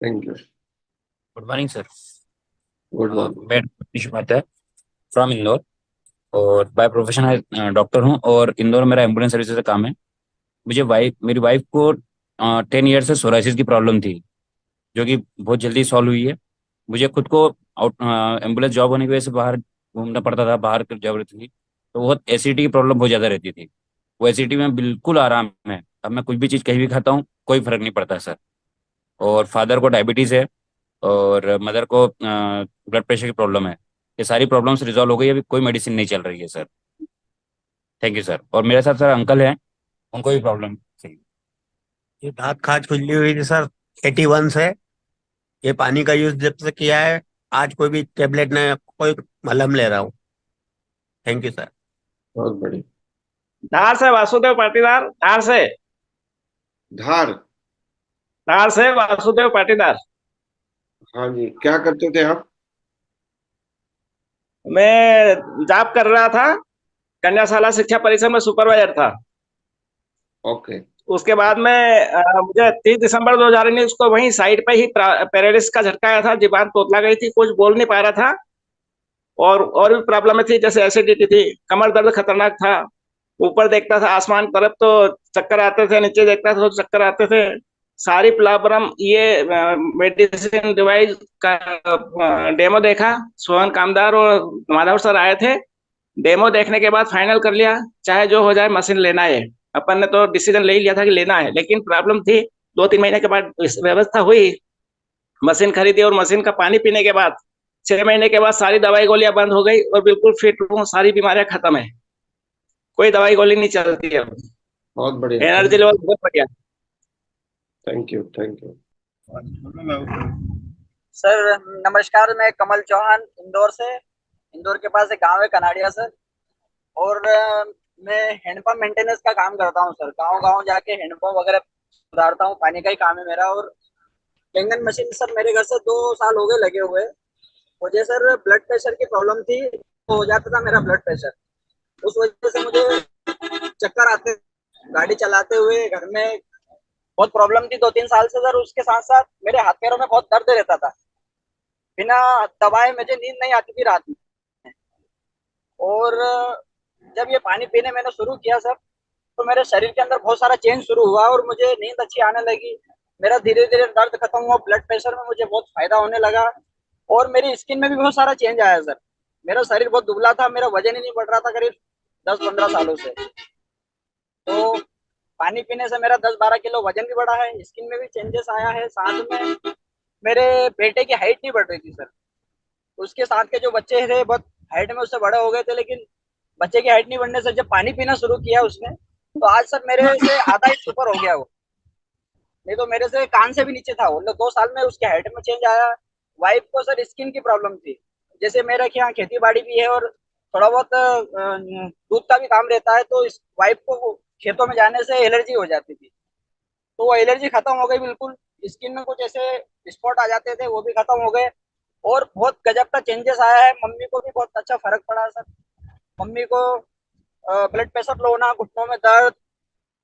Thank you. Good morning sir. Good morning. मैं Nitish Upadhyay from Indore, और by profession doctor हूँ, और इंदौर मेरा एम्बुलेंस सर्विसेज का काम है। मेरी वाइफ को 10 ईयर से सोराइसिस की प्रॉब्लम थी, जो कि बहुत जल्दी सॉल्व हुई है। मुझे खुद को आउट एम्बुलेंस जॉब होने की वजह से बाहर घूमना पड़ता था, बाहर की जॉब रहती थी, तो बहुत एसिडिटी की प्रॉब्लम बहुत ज़्यादा रहती थी। वो एसिडिटी में बिल्कुल आराम है। अब मैं कुछ भी चीज़ कहीं भी खाता हूँ, कोई फर्क नहीं पड़ता सर। और फादर को डायबिटीज़ है, और मदर को ब्लड प्रेशर की प्रॉब्लम है। ये सारी प्रॉब्लम्स रिजॉल्व हो गई है, अभी कोई मेडिसिन नहीं चल रही है सर। Thank you sir. और मेरे साथ सर अंकल हैं, उनको भी प्रॉब्लम थी। ये दांत खाज खुजली हुई थी सर, 81 से। ये पानी का यूज जब से किया है, आज कोई भी टेबलेट नहीं, कोई मलहम ले रहा हूँ। Thank you sir. बहुत बढ़िया। धार से वासुदेव पाटीदार, धार से। धार। धार से वासुदेव पाटीदार। हाँ जी, क्या करते थे आप? मैं जॉब कर रहा था, कन्याशाला शिक्षा परिषद में सुपरवाइजर था। ओके। उसके बाद में मुझे 30 दिसंबर 2019 को वहीं साइड पे ही पैरालिसिस का झटका आया था। जीवान तोतला गई थी, कुछ बोल नहीं पा रहा था। और भी प्रॉब्लम थी, जैसे एसिडिटी थी, कमर दर्द खतरनाक था। ऊपर देखता था आसमान की तरफ तो चक्कर आते थे, नीचे देखता था तो चक्कर आते थे। सारी प्रॉब्लम ये मेडिसिन डिवाइस का डेमो देखा। सोहन कामदार और माधव सर आए थे। डेमो देखने के बाद फाइनल कर लिया, चाहे जो हो जाए मशीन लेना है। अपन ने तो डिसीजन ले ही लिया था कि लेना है, लेकिन प्रॉब्लम थी। 2-3 महीने के बाद व्यवस्था हुई, मशीन खरीदी, और मशीन का पानी पीने के बाद 6 महीने के बाद सारी दवाई गोलियां बंद हो गई और बिल्कुल फिट हूँ। सारी बीमारियां खत्म है, कोई दवाई गोली नहीं चलती है। बहुत बढ़िया। एनर्जी लेवल बहुत बढ़िया। Thank you, thank you. Sir नमस्कार, मैं कमल चौहान इंदौर से। इंदौर के पास एक गांव है कनाड़िया सर। और मैं हैंडपंप मेंटेनेंस का काम करता हूँ सर। गांव गांव जाके हैंडपंप वगैरह सुधारता हूँ, पानी का ही काम है मेरा। और कैंगन मशीन सर मेरे घर से 2 साल हो गए लगे हुए। मुझे सर ब्लड प्रेशर की प्रॉब्लम थी, तो हो जाता था मेरा ब्लड प्रेशर। उस वजह से मुझे चक्कर आते, गाड़ी चलाते हुए घर में बहुत प्रॉब्लम थी 2-3 साल से सर। उसके साथ साथ मेरे हाथ पैरों में बहुत दर्द रहता था। बिना दवाए मुझे नींद नहीं आती थी रात में। और जब ये पानी पीने मैंने शुरू किया सर, तो मेरे शरीर के अंदर बहुत सारा चेंज शुरू हुआ और मुझे नींद अच्छी आने लगी। मेरा धीरे धीरे दर्द खत्म हुआ, ब्लड प्रेशर में मुझे बहुत फायदा होने लगा। और मेरी स्किन में भी बहुत सारा चेंज आया सर। मेरा शरीर बहुत दुबला था, मेरा वजन ही नहीं बढ़ रहा था करीब 10-15 सालों से। तो पानी पीने से मेरा 10-12 किलो वजन भी बढ़ा है, स्किन में भी चेंजेस आया है। साथ में मेरे बेटे की हाइट नहीं बढ़ रही थी सर। उसके साथ के जो बच्चे थे बहुत हाइट में उससे बड़े हो गए थे, लेकिन बच्चे की हाइट नहीं बढ़ने से जब पानी पीना शुरू किया उसने, तो आज सर मेरे से आधा ही ऊपर हो गया वो। नहीं तो मेरे से कान से भी नीचे था वो। 2 साल में उसके हाइट में चेंज आया। वाइफ को सर स्किन की प्रॉब्लम थी। जैसे मेरे यहाँ खेती बाड़ी भी है और थोड़ा बहुत दूध का भी काम रहता है, तो इस वाइफ को खेतों में जाने से एलर्जी हो जाती थी। तो वो एलर्जी खत्म हो गई बिल्कुल। स्किन में कुछ ऐसे स्पॉट आ जाते थे, वो भी खत्म हो गए। और बहुत गजब का चेंजेस आया है। मम्मी को भी बहुत अच्छा फर्क पड़ा सर। मम्मी को ब्लड प्रेशर लो होना, घुटनों में दर्द,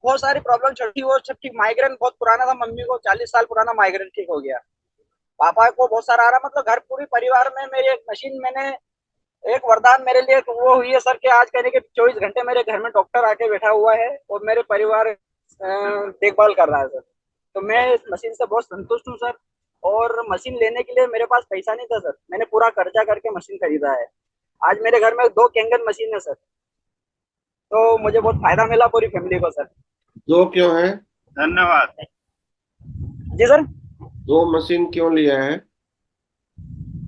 बहुत सारी प्रॉब्लम छठी वो सब ठीक। माइग्रेन बहुत पुराना था, मम्मी को 40 साल पुराना माइग्रेन ठीक हो गया। पापा को बहुत सारा आ रहा। मतलब घर पूरी परिवार में मेरी एक मशीन, मैंने एक वरदान मेरे लिए वो हुई है सर कि आज कहने के 24 घंटे मेरे घर में डॉक्टर आके बैठा हुआ है और मेरे परिवार देखभाल कर रहा है सर। तो मैं इस मशीन से बहुत संतुष्ट हूँ सर। और मशीन लेने के लिए मेरे पास पैसा नहीं था सर, मैंने पूरा कर्जा करके मशीन खरीदा है। आज मेरे घर में 2 कैंगन मशीन है सर। तो मुझे बहुत फायदा मिला पूरी फैमिली को सर। दो क्यों है? धन्यवाद। जी सर। दो मशीन क्यों लिया है?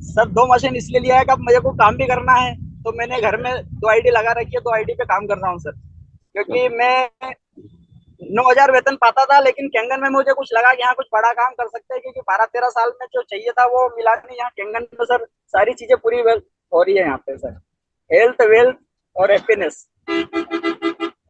सर 2 मशीन इसलिए लिया है कि अब मुझे को काम भी करना है, तो मैंने घर में 2 आईडी लगा रखी है। 2 आईडी पे काम कर रहा हूँ सर। क्योंकि मैं 9,000 वेतन पाता था, लेकिन कैंगन में मुझे कुछ लगा कि यहाँ कुछ बड़ा काम कर सकते हैं। क्योंकि 12-13 साल में जो चाहिए था वो मिला नहीं। यहाँ कैंगन में सर सारी चीजें पूरी हो रही है यहाँ पे सर। हेल्थ, वेल्थ और हैप्पीनेस।